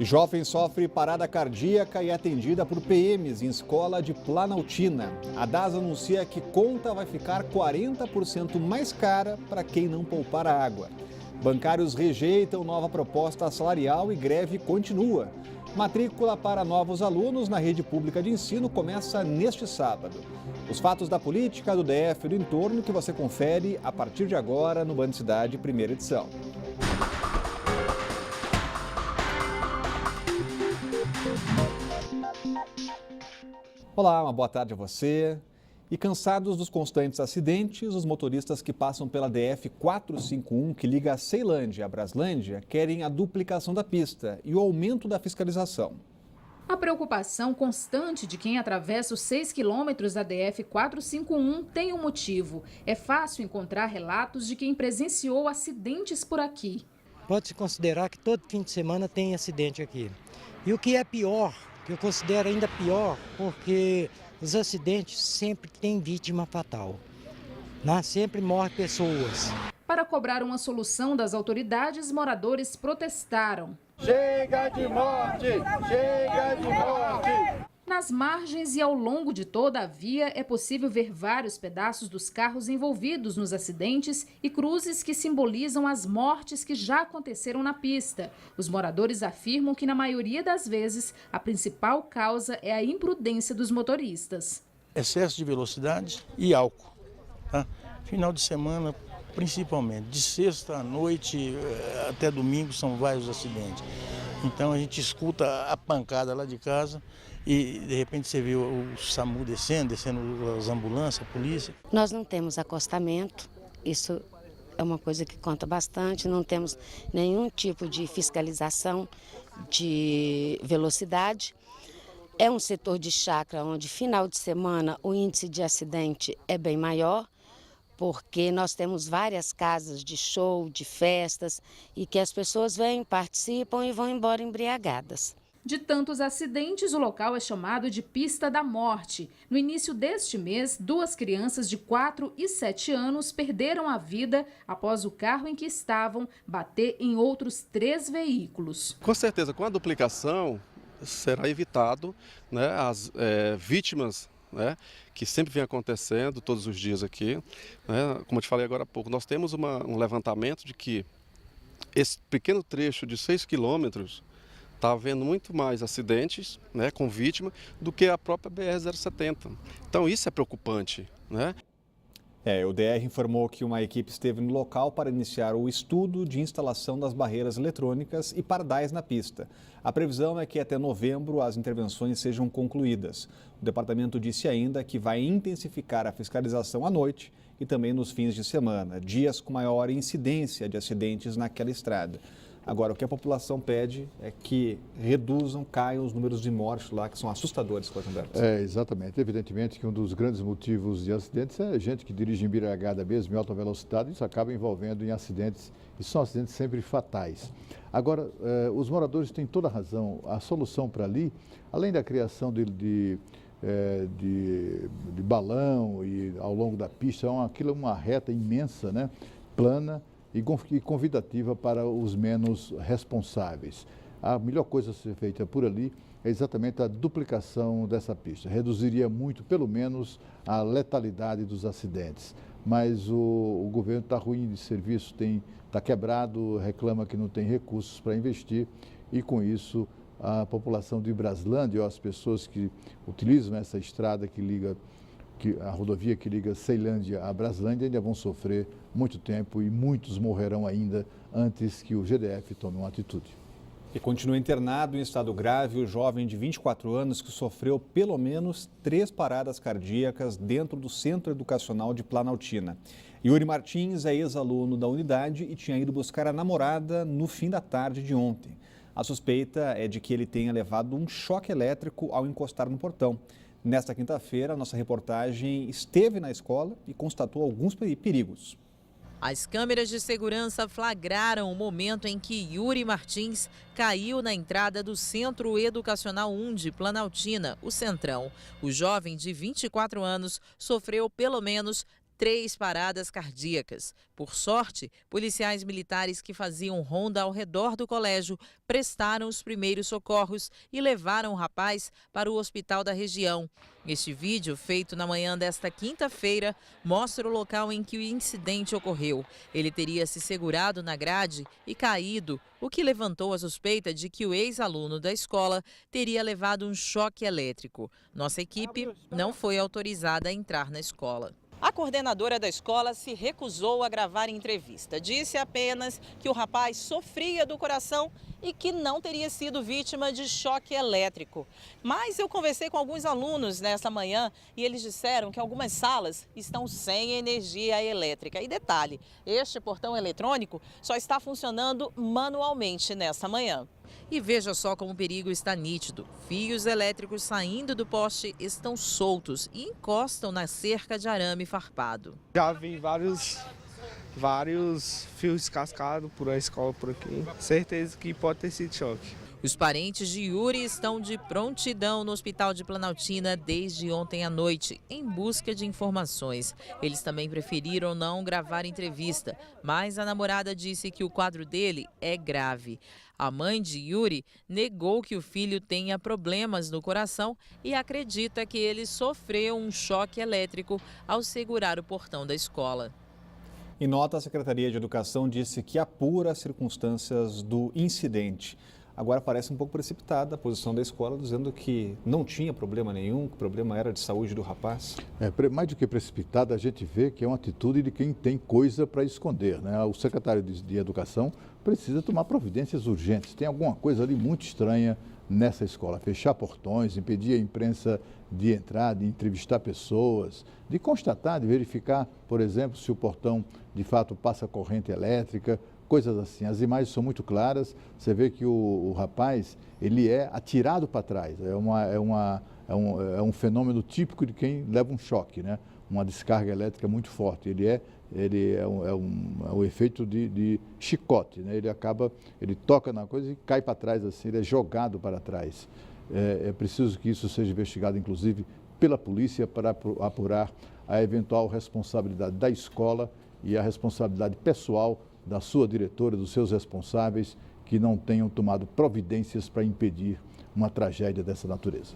Jovem sofre parada cardíaca e é atendida por PMs em escola de Planaltina. A DAS anuncia que conta vai ficar 40% mais cara para quem não poupar a água. Bancários rejeitam nova proposta salarial e greve continua. Matrícula para novos alunos na rede pública de ensino começa neste sábado. Os fatos da política, do DF e do entorno que você confere a partir de agora no Band Cidade, primeira edição. Olá, uma boa tarde a você. E cansados dos constantes acidentes, os motoristas que passam pela DF 451, que liga a Ceilândia a Braslândia, querem a duplicação da pista e o aumento da fiscalização. A preocupação constante de quem atravessa os 6 quilômetros da DF 451 tem um motivo. É fácil encontrar relatos de quem presenciou acidentes por aqui. Pode-se considerar que todo fim de semana tem acidente aqui. E o que é pior, que eu considero ainda pior, porque os acidentes sempre têm vítima fatal. Sempre morrem pessoas. Para cobrar uma solução das autoridades, moradores protestaram. Chega de morte! Chega de morte! Nas margens e ao longo de toda a via é possível ver vários pedaços dos carros envolvidos nos acidentes e cruzes que simbolizam as mortes que já aconteceram na pista. Os moradores afirmam que, na maioria das vezes, a principal causa é a imprudência dos motoristas. Excesso de velocidade e álcool. Final de semana, principalmente. De sexta à noite até domingo são vários acidentes. Então a gente escuta a pancada lá de casa e de repente você vê o SAMU descendo as ambulâncias, a polícia. Nós não temos acostamento, isso é uma coisa que conta bastante, não temos nenhum tipo de fiscalização de velocidade. É um setor de chácara onde final de semana o índice de acidente é bem maior, porque nós temos várias casas de show, de festas, e que as pessoas vêm, participam e vão embora embriagadas. De tantos acidentes, o local é chamado de Pista da Morte. No início deste mês, 2 crianças de 4 e 7 anos perderam a vida após o carro em que estavam bater em outros 3 veículos. Com certeza, com a duplicação, será evitado, as vítimas, que sempre vem acontecendo todos os dias aqui. Como eu te falei agora há pouco, nós temos um levantamento de que esse pequeno trecho de 6 quilômetros está havendo muito mais acidentes, com vítima do que a própria BR-070. Então isso é preocupante, O DR informou que uma equipe esteve no local para iniciar o estudo de instalação das barreiras eletrônicas e pardais na pista. A previsão é que até novembro as intervenções sejam concluídas. O departamento disse ainda que vai intensificar a fiscalização à noite e também nos fins de semana, dias com maior incidência de acidentes naquela estrada. Agora, o que a população pede é que reduzam, caiam os números de mortes lá, que são assustadores, Cláudio Humberto. Exatamente. Evidentemente que um dos grandes motivos de acidentes é gente que dirige embriagada mesmo, em alta velocidade, isso acaba envolvendo em acidentes, e são acidentes sempre fatais. Agora, os moradores têm toda a razão. A solução para ali, além da criação de balão e ao longo da pista, aquilo é uma reta imensa, plana, e convidativa para os menos responsáveis. A melhor coisa a ser feita por ali é exatamente a duplicação dessa pista. Reduziria muito, pelo menos, a letalidade dos acidentes. Mas o governo está ruim de serviço, está quebrado, reclama que não tem recursos para investir e, com isso, a população de Braslândia, ou as pessoas que utilizam essa estrada a rodovia que liga Ceilândia a Braslândia, ainda vão sofrer muito tempo e muitos morrerão ainda antes que o GDF tome uma atitude. E continua internado em estado grave o jovem de 24 anos que sofreu pelo menos 3 paradas cardíacas dentro do Centro Educacional de Planaltina. Yuri Martins é ex-aluno da unidade e tinha ido buscar a namorada no fim da tarde de ontem. A suspeita é de que ele tenha levado um choque elétrico ao encostar no portão. Nesta quinta-feira, nossa reportagem esteve na escola e constatou alguns perigos. As câmeras de segurança flagraram o momento em que Yuri Martins caiu na entrada do Centro Educacional 1 de Planaltina, o Centrão. O jovem de 24 anos sofreu pelo menos 3 paradas cardíacas. Por sorte, policiais militares que faziam ronda ao redor do colégio prestaram os primeiros socorros e levaram o rapaz para o hospital da região. Este vídeo, feito na manhã desta quinta-feira, mostra o local em que o incidente ocorreu. Ele teria se segurado na grade e caído, o que levantou a suspeita de que o ex-aluno da escola teria levado um choque elétrico. Nossa equipe não foi autorizada a entrar na escola. A coordenadora da escola se recusou a gravar entrevista. Disse apenas que o rapaz sofria do coração e que não teria sido vítima de choque elétrico. Mas eu conversei com alguns alunos nesta manhã e eles disseram que algumas salas estão sem energia elétrica. E detalhe, este portão eletrônico só está funcionando manualmente nesta manhã. E veja só como o perigo está nítido. Fios elétricos saindo do poste estão soltos e encostam na cerca de arame farpado. Já vi vários fios descascados por a escola por aqui. Certeza que pode ter sido choque. Os parentes de Yuri estão de prontidão no Hospital de Planaltina desde ontem à noite, em busca de informações. Eles também preferiram não gravar entrevista, mas a namorada disse que o quadro dele é grave. A mãe de Yuri negou que o filho tenha problemas no coração e acredita que ele sofreu um choque elétrico ao segurar o portão da escola. Em nota, a Secretaria de Educação disse que apura as circunstâncias do incidente. Agora parece um pouco precipitada a posição da escola, dizendo que não tinha problema nenhum, que o problema era de saúde do rapaz. Mais do que precipitada, a gente vê que é uma atitude de quem tem coisa para esconder, né? O secretário de Educação precisa tomar providências urgentes. Tem alguma coisa ali muito estranha nessa escola. Fechar portões, impedir a imprensa de entrar, de entrevistar pessoas, de constatar, de verificar, por exemplo, se o portão de fato passa corrente elétrica, coisas assim. As imagens são muito claras, você vê que o rapaz, ele é atirado para trás, é um fenômeno típico de quem leva um choque, né? Uma descarga elétrica muito forte, ele é um efeito de chicote, né? Ele toca na coisa e cai para trás assim, ele é jogado para trás. É preciso que isso seja investigado, inclusive, pela polícia para apurar a eventual responsabilidade da escola e a responsabilidade pessoal da sua diretora, dos seus responsáveis, que não tenham tomado providências para impedir uma tragédia dessa natureza.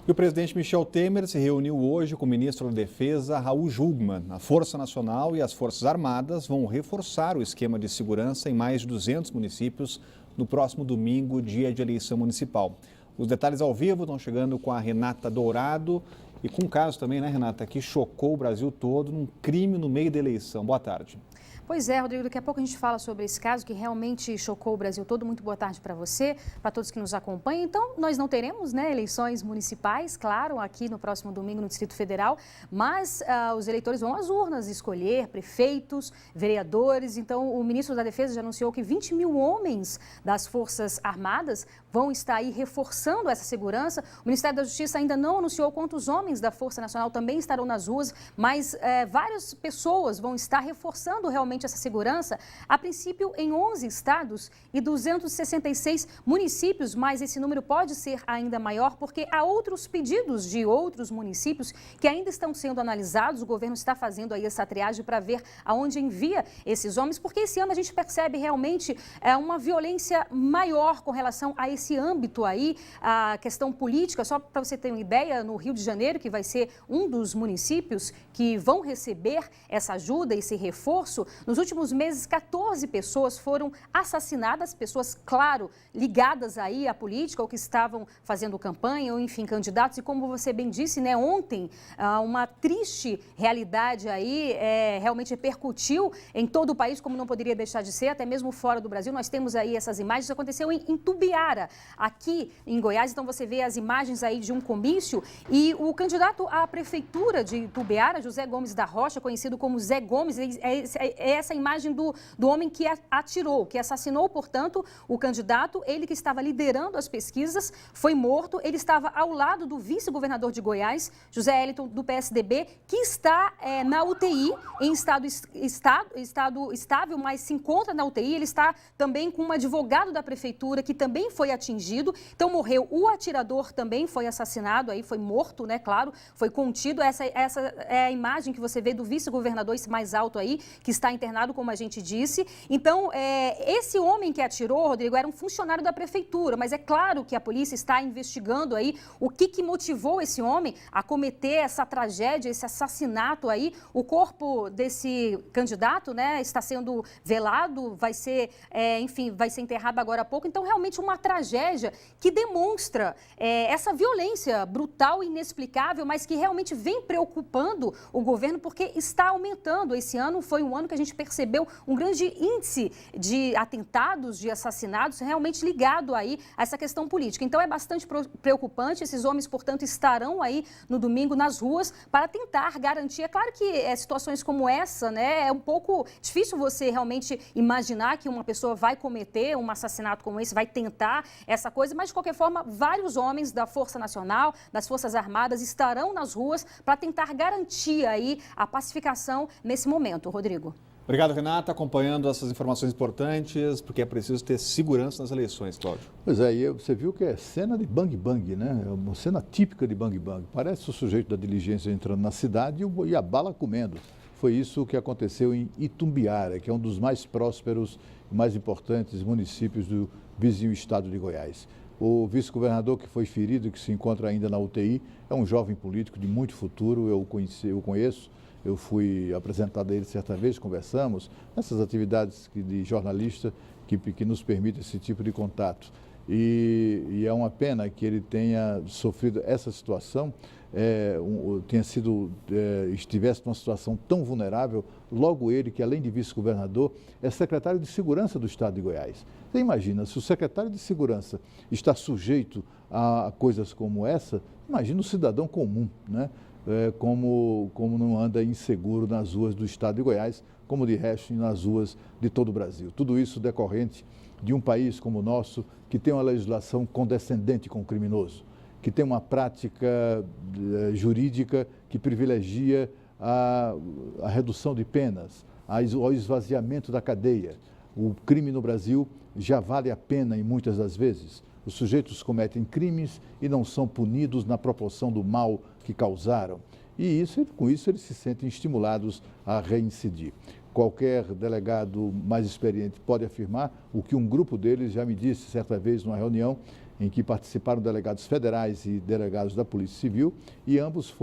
E o presidente Michel Temer se reuniu hoje com o ministro da Defesa, Raul Jungmann. A Força Nacional e as Forças Armadas vão reforçar o esquema de segurança em mais de 200 municípios no próximo domingo, dia de eleição municipal. Os detalhes ao vivo estão chegando com a Renata Dourado e com um caso também, né, Renata, que chocou o Brasil todo num crime no meio da eleição. Boa tarde. Pois é, Rodrigo, daqui a pouco a gente fala sobre esse caso que realmente chocou o Brasil todo. Muito boa tarde para você, para todos que nos acompanham. Então, nós não teremos, né, eleições municipais, claro, aqui no próximo domingo no Distrito Federal, mas os eleitores vão às urnas escolher prefeitos, vereadores. Então, o ministro da Defesa já anunciou que 20 mil homens das Forças Armadas vão estar aí reforçando essa segurança. O Ministério da Justiça ainda não anunciou quantos homens da Força Nacional também estarão nas ruas, mas várias pessoas vão estar reforçando realmente essa segurança, a princípio em 11 estados e 266 municípios, mas esse número pode ser ainda maior porque há outros pedidos de outros municípios que ainda estão sendo analisados. O governo está fazendo aí essa triagem para ver aonde envia esses homens, porque esse ano a gente percebe realmente uma violência maior com relação a esse âmbito aí, a questão política. Só para você ter uma ideia, no Rio de Janeiro, que vai ser um dos municípios que vão receber essa ajuda, esse reforço, nos últimos meses, 14 pessoas foram assassinadas, pessoas, claro, ligadas aí à política ou que estavam fazendo campanha ou, enfim, candidatos. E como você bem disse, né, ontem, uma triste realidade aí realmente repercutiu em todo o país, como não poderia deixar de ser, até mesmo fora do Brasil. Nós temos aí essas imagens, isso aconteceu em Tubiara, aqui em Goiás. Então você vê as imagens aí de um comício e o candidato à prefeitura de Tubiara, José Gomes da Rocha, conhecido como Zé Gomes, é essa imagem do homem que atirou, que assassinou, portanto, o candidato, ele que estava liderando as pesquisas, foi morto. Ele estava ao lado do vice-governador de Goiás, José Hélito, do PSDB, que está na UTI, em estado estável, mas se encontra na UTI. Ele está também com um advogado da prefeitura que também foi atingido. Então, morreu o atirador, também foi assassinado, aí foi morto, né, claro, foi contido. Essa é a imagem que você vê do vice-governador, esse mais alto aí, que está internado, como a gente disse. Então, esse homem que atirou, Rodrigo, era um funcionário da prefeitura, mas é claro que a polícia está investigando aí o que motivou esse homem a cometer essa tragédia, esse assassinato aí. O corpo desse candidato, né, está sendo velado, vai ser, vai ser enterrado agora há pouco. Então, realmente uma tragédia que demonstra essa violência brutal e inexplicável, mas que realmente vem preocupando o governo, porque está aumentando. Esse ano foi um ano que a gente percebeu um grande índice de atentados, de assassinatos, realmente ligado aí a essa questão política. Então, é bastante preocupante. Esses homens, portanto, estarão aí no domingo nas ruas para tentar garantir. É claro que situações como essa, né, é um pouco difícil você realmente imaginar que uma pessoa vai cometer um assassinato como esse, vai tentar essa coisa, mas de qualquer forma, vários homens da Força Nacional, das Forças Armadas, estarão nas ruas para tentar garantir aí a pacificação nesse momento. Rodrigo. Obrigado, Renata, acompanhando essas informações importantes, porque é preciso ter segurança nas eleições, Cláudio. Pois é, e você viu que é cena de bang-bang, né? É uma cena típica de bang-bang. Parece o sujeito da diligência entrando na cidade e a bala comendo. Foi isso que aconteceu em Itumbiara, que é um dos mais prósperos e mais importantes municípios do vizinho estado de Goiás. O vice-governador que foi ferido e que se encontra ainda na UTI é um jovem político de muito futuro, eu conheço. Eu fui apresentado a ele certa vez, conversamos, nessas atividades de jornalista que nos permitem esse tipo de contato. E é uma pena que ele tenha sofrido essa situação, estivesse numa situação tão vulnerável, logo ele, que além de vice-governador, é secretário de Segurança do Estado de Goiás. Você imagina, se o secretário de Segurança está sujeito a coisas como essa, imagina o cidadão comum, né? Como não anda inseguro nas ruas do estado de Goiás, como de resto nas ruas de todo o Brasil. Tudo isso decorrente de um país como o nosso, que tem uma legislação condescendente com o criminoso, que tem uma prática jurídica que privilegia a redução de penas, ao esvaziamento da cadeia. O crime no Brasil já vale a pena em muitas das vezes. Os sujeitos cometem crimes e não são punidos na proporção do mal que causaram. E com isso eles se sentem estimulados a reincidir. Qualquer delegado mais experiente pode afirmar o que um grupo deles já me disse certa vez numa reunião em que participaram delegados federais e delegados da Polícia Civil, e ambos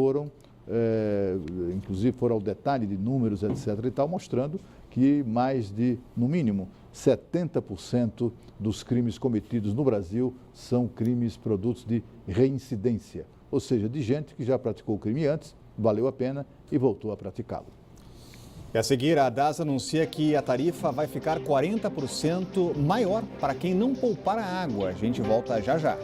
inclusive foram ao detalhe de números, etc. e tal, mostrando que mais de, no mínimo, 70% dos crimes cometidos no Brasil são crimes produtos de reincidência, ou seja, de gente que já praticou o crime antes, valeu a pena e voltou a praticá-lo. E a seguir, a DAS anuncia que a tarifa vai ficar 40% maior para quem não poupar a água. A gente volta já já.